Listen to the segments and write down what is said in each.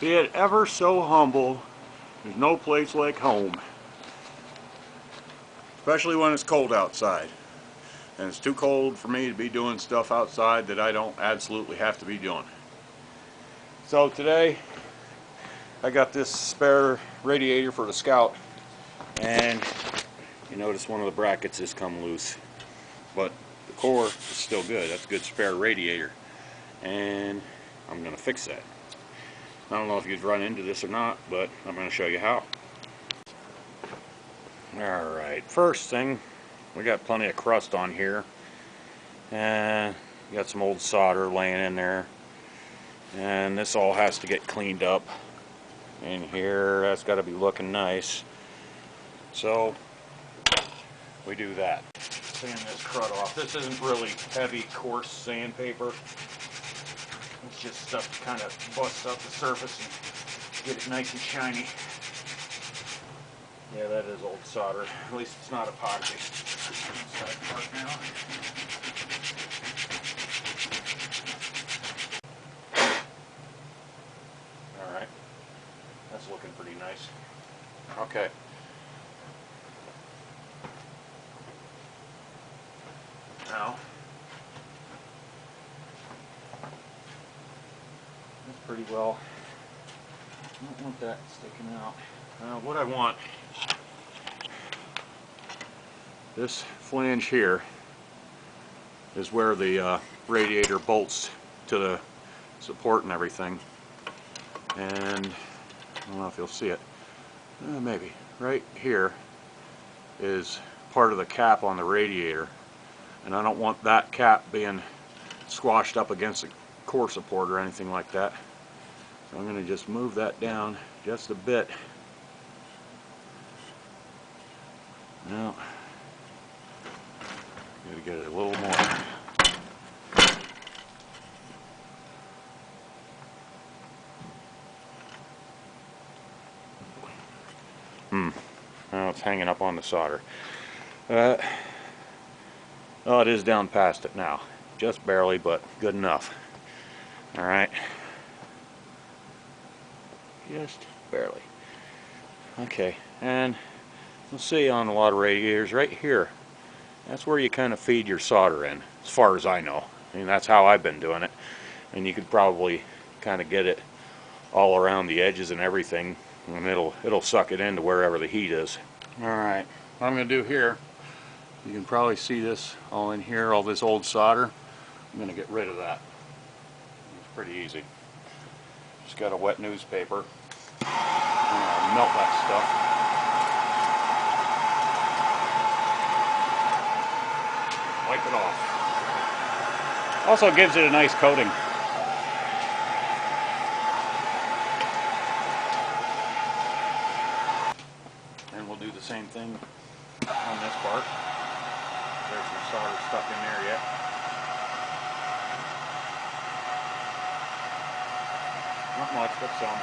Be it ever so humble, there's no place like home. Especially when it's cold outside. And it's too cold for me to be doing stuff outside that I don't absolutely have to be doing. So today, I got this spare radiator for the Scout. And you notice one of the brackets has come loose. But the core is still good. That's a good spare radiator. And I'm going to fix that. I don't know if you've run into this or not, but I'm going to show you how. Alright, first thing, we got plenty of crust on here. And you got some old solder laying in there. And this all has to get cleaned up. In here, that's got to be looking nice. So, we do that. Sand this crud off. This isn't really heavy, coarse sandpaper. It's just stuff to kind of bust up the surface and get it nice and shiny. Yeah, that is old solder. At least it's not epoxy. Side part now. Alright. That's looking pretty nice. Okay. Now, that's pretty well. I don't want that sticking out. What I want, this flange here is where the radiator bolts to the support and everything. And I don't know if you'll see it. Maybe. Right here is part of the cap on the radiator. And I don't want that cap being squashed up against the core support or anything like that. So I'm going to just move that down just a bit. Now, got to get it a little more. Now it's hanging up on the solder. Oh, it is down past it now. Just barely, but good enough. Alright. Just barely. Okay, and you'll see on a lot of radiators right here, that's where you kind of feed your solder in, as far as I know. I mean, that's how I've been doing it. And you could probably kind of get it all around the edges and everything, and it'll suck it into wherever the heat is. Alright, what I'm going to do here, you can probably see this all in here, all this old solder. I'm going to get rid of that. It's pretty easy. Just got a wet newspaper. Melt that stuff. Wipe it off. Also gives it a nice coating. And we'll do the same thing on this part. There's some solder stuck in there yet. Not much, but some.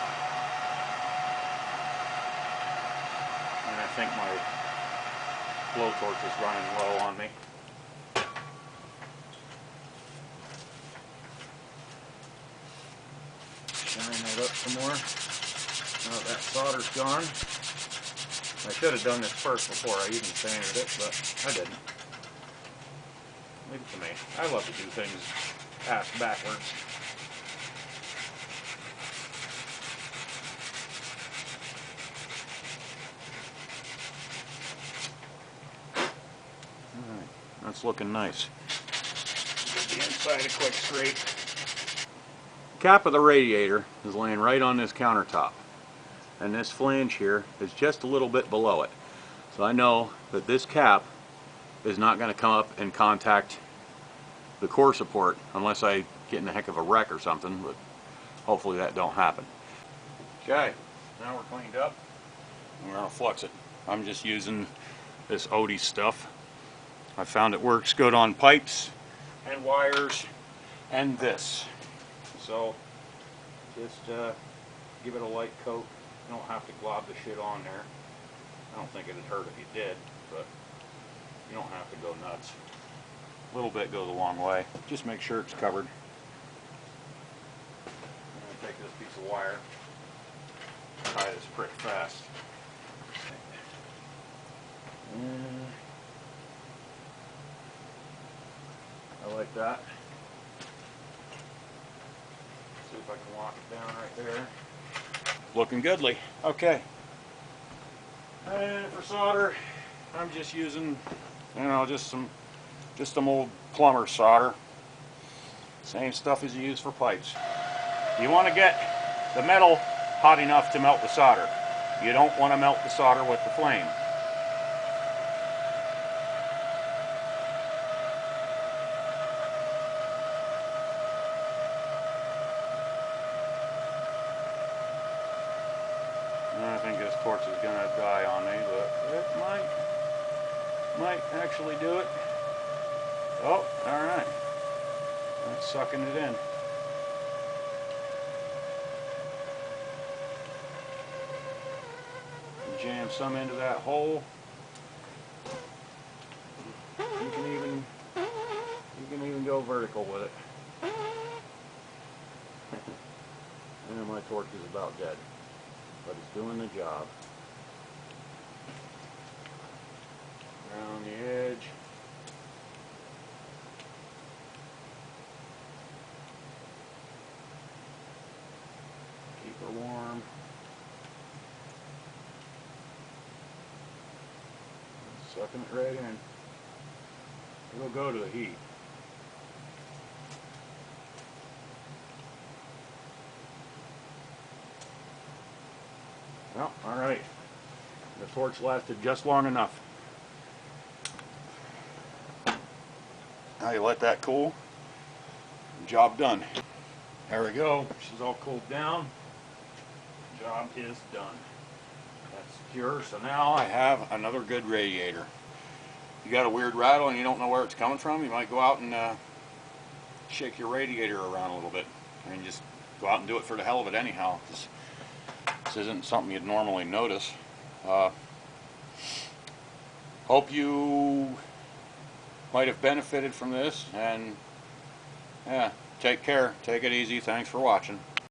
And I think my blowtorch is running low on me. Shine that up some more. Now that solder's gone. I should have done this first before I even sanded it, but I didn't. Leave it to me. I love to do things ass backwards. Alright, that's looking nice. Get the inside a quick scrape. The cap of the radiator is laying right on this countertop. And this flange here is just a little bit below it. So I know that this cap is not going to come up and contact the core support unless I get in a heck of a wreck or something, but hopefully that don't happen. Okay, now we're cleaned up and we're going to flux it. I'm just using this Odie stuff. I found it works good on pipes and wires and this. So just give it a light coat. You don't have to glob the shit on there. I don't think it'd hurt if you did, but you don't have to go nuts. A little bit goes a long way. Just make sure it's covered. I'm going to take this piece of wire, tie this pretty fast. I like that. See if I can lock it down right there. Looking goodly. Okay. And for solder, I'm just using, just some old plumber solder. Same stuff as you use for pipes. You want to get the metal hot enough to melt the solder. You don't want to melt the solder with the flame. I think this torch is going to die on me, but it might actually do it. Oh, all right. That's sucking it in. Jam some into that hole. You can even go vertical with it. And my torch is about dead, but it's doing the job. Around the edge. Keep her warm. Sucking it right in. It'll go to the heat. Well, all right. The torch lasted just long enough. Now you let that cool. Job done. There we go. She's all cooled down. Job is done. That's secure. So now I have another good radiator. You got a weird rattle and you don't know where it's coming from, you might go out and shake your radiator around a little bit. I mean, just go out and do it for the hell of it anyhow. This isn't something you'd normally notice. Hope you might have benefited from this, and yeah, take care. Take it easy. Thanks for watching.